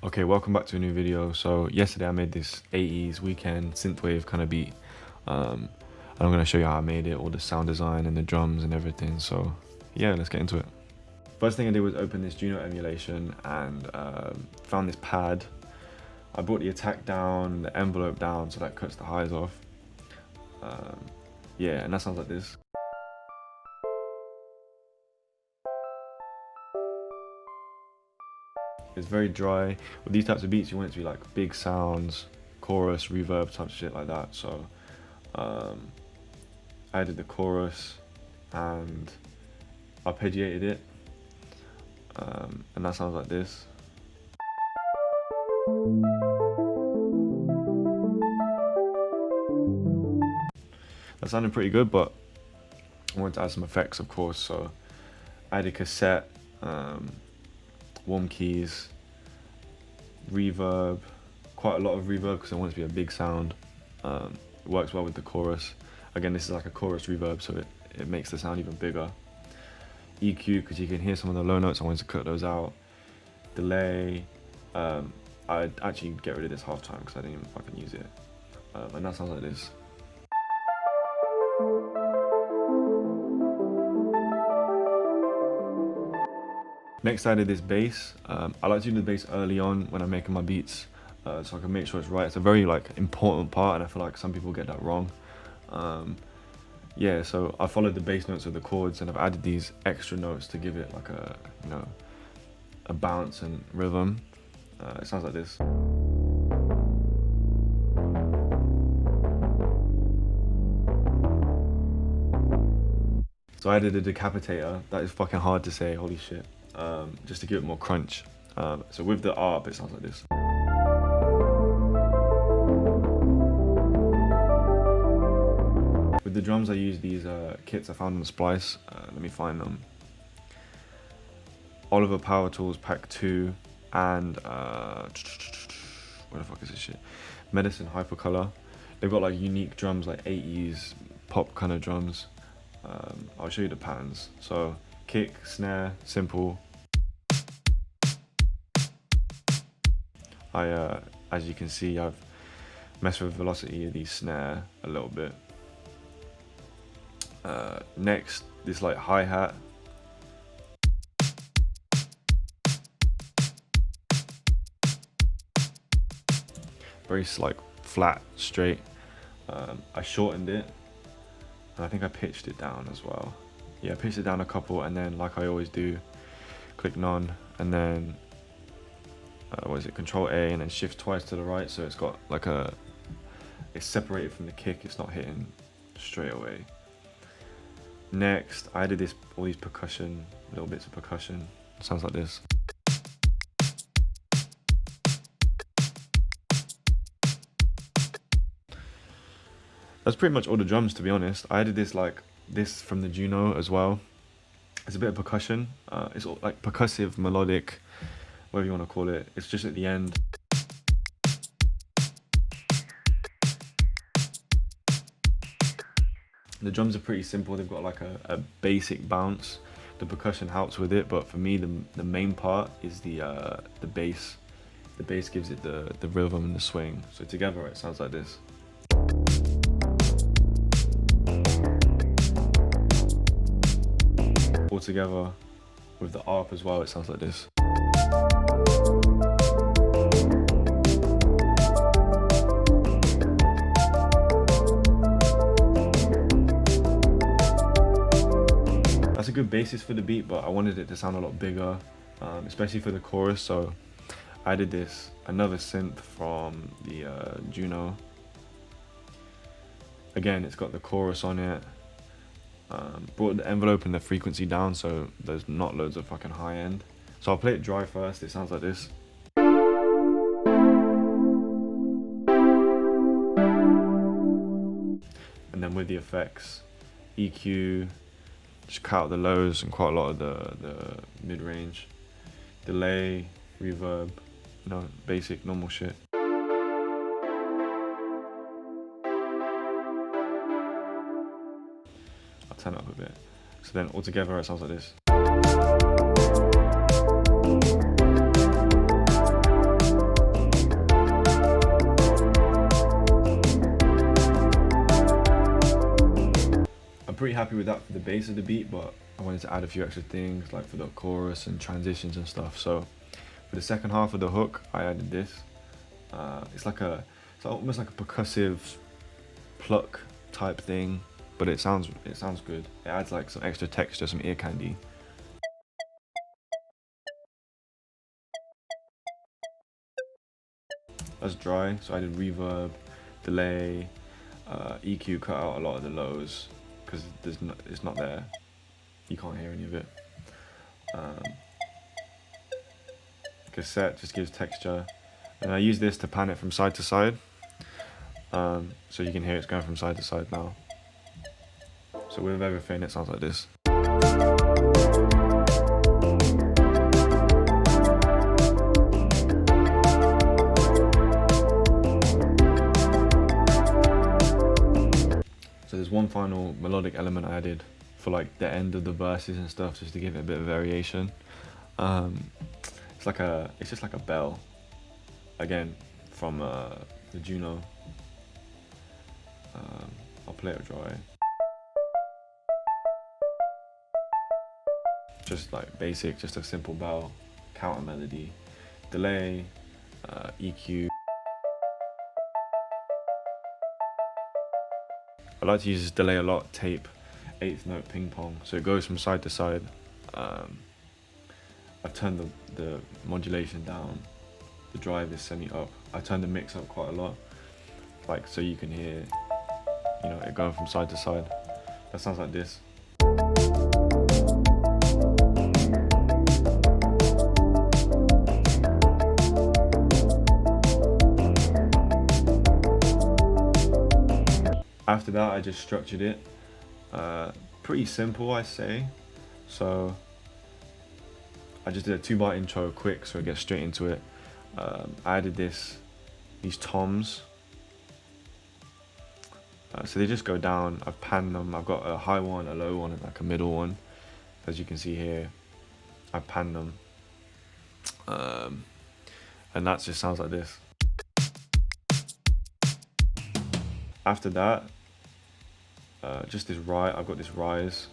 Okay, welcome back to a new video. So yesterday I made this 80's weekend synthwave kind of beat. And I'm going to show you how I made it, all the sound design and the drums and everything. So yeah, let's get into it. First thing I did was open this Juno emulation and found this pad. I brought the attack down, the envelope down, so that cuts the highs off. Yeah, and that sounds like this. It's very dry. With these types of beats, you want it to be like big sounds, chorus, reverb, type of shit like that. So I added the chorus and arpeggiated it, and that sounds like this. That sounded pretty good, but I wanted to add some effects, of course. So I added cassette, warm keys, reverb, quite a lot of reverb because I want it to be a big sound. It works well with the chorus. Again, this is like a chorus reverb, so it makes the sound even bigger. EQ, because you can hear some of the low notes, I wanted to cut those out. Delay, I'd actually get rid of this halftime because I didn't even fucking use it. And that sounds like this. Next I did this bass. I like to do the bass early on when I'm making my beats, so I can make sure it's right. It's a very important part, and I feel like some people get that wrong. Yeah, so I followed the bass notes of the chords, and I've added these extra notes to give it like a bounce and rhythm. It sounds like this. So I added a decapitator. That is fucking hard to say, holy shit. Just to give it more crunch. So with the ARP, it sounds like this. With the drums, I use these kits I found on Splice. Let me find them. Oliver Power Tools Pack 2 and where the fuck is this shit? Medicine Hypercolor. They've got like unique drums, like 80's pop kind of drums. I'll show you the patterns. So kick, snare, simple. As you can see, I've messed with the velocity of the snare a little bit. Next, this like hi-hat. Very like flat, straight. I shortened it, and I think I pitched it down as well. Yeah, I pitched it down a couple, and then like I always do, click none, and then Control A, and then shift twice to the right, so it's got like it's separated from the kick, it's not hitting straight away. Next, I added all these percussion, little bits of percussion. It sounds like this. That's pretty much all the drums, to be honest. I added this from the Juno as well. It's a bit of percussion. It's all like percussive, melodic, whatever you want to call it. It's just at the end. The drums are pretty simple. They've got like a basic bounce. The percussion helps with it, but for me, the main part is the bass. The bass gives it the rhythm and the swing. So together, it sounds like this. All together with the ARP as well, it sounds like this. That's a good basis for the beat, but I wanted it to sound a lot bigger, especially for the chorus. So I did another synth from the Juno. Again, it's got the chorus on it. Brought the envelope and the frequency down, so there's not loads of fucking high end. So I'll play it dry first. It sounds like this. And then with the effects, EQ, just cut out the lows and quite a lot of the mid-range. Delay, reverb, basic, normal shit. I'll turn it up a bit. So then altogether it sounds like this. pretty happy with that for the base of the beat, but I wanted to add a few extra things like for the chorus and transitions and stuff. So for the second half of the hook, I added this. It's almost like a percussive pluck type thing, but it sounds good. It adds like some extra texture, some ear candy. That's dry, so I did reverb, delay, EQ, cut out a lot of the lows because it's not there. You can't hear any of it. Cassette just gives texture, and I use this to pan it from side to side, so you can hear it's going from side to side now. So with everything, it sounds like this. So there's one final melodic element I added for like the end of the verses and stuff, just to give it a bit of variation. It's just like a bell, again from the Juno. I'll play it dry. Just like basic, just a simple bell, counter melody, delay, EQ. I like to use this delay a lot, tape, 8th note ping pong, so it goes from side to side. I've turned the modulation down, the drive is semi up. I turned the mix up quite a lot, like so you can hear, you know, it going from side to side. That sounds like this. After that, I just structured it. Pretty simple, I say. So I just did a 2-bar intro quick, so I get straight into it. I added these toms. So they just go down. I've panned them. I've got a high one, a low one, and like a middle one. As you can see here, I panned them. And that just sounds like this. After that, just this rise. I've got this rise.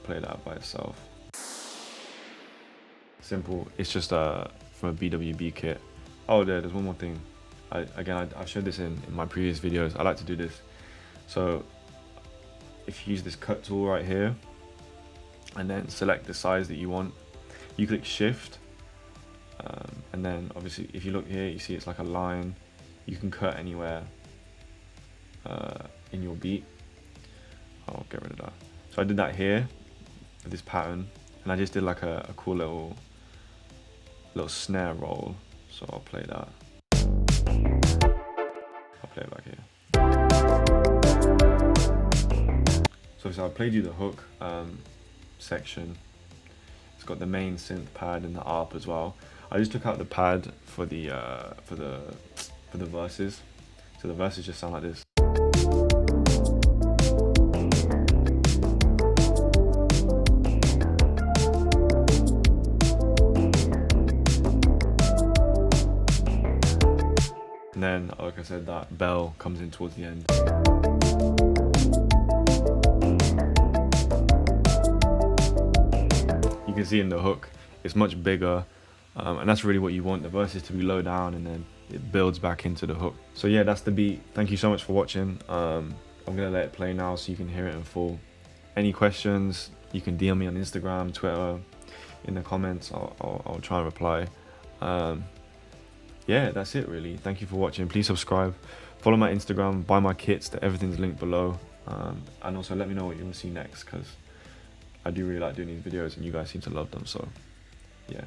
Play that by itself. Simple. It's just from a BWB kit. Oh, there's one more thing. I've showed this in my previous videos. I like to do this. So if you use this cut tool right here, and then select the size that you want, you click shift, and then obviously if you look here, you see it's like a line. You can cut anywhere in your beat. I'll get rid of that. So I did that here with this pattern, and I just did like a cool little snare roll. So I'll play that. I'll play it back here. So I played you the hook section. It's got the main synth pad and the ARP as well. I just took out the pad for the verses. So the verses just sound like this. And then, like I said, that bell comes in towards the end. You can see in the hook, it's much bigger, and that's really what you want, the verses to be low down, and then it builds back into the hook. So yeah, that's the beat. Thank you so much for watching. I'm gonna let it play now so you can hear it in full. Any questions, you can DM me on Instagram, Twitter, in the comments. I'll try and reply. Yeah, that's it really. Thank you for watching. Please subscribe, follow my Instagram, buy my kits, everything's linked below, and also let me know what you want to see next, because I do really like doing these videos and you guys seem to love them. So yeah.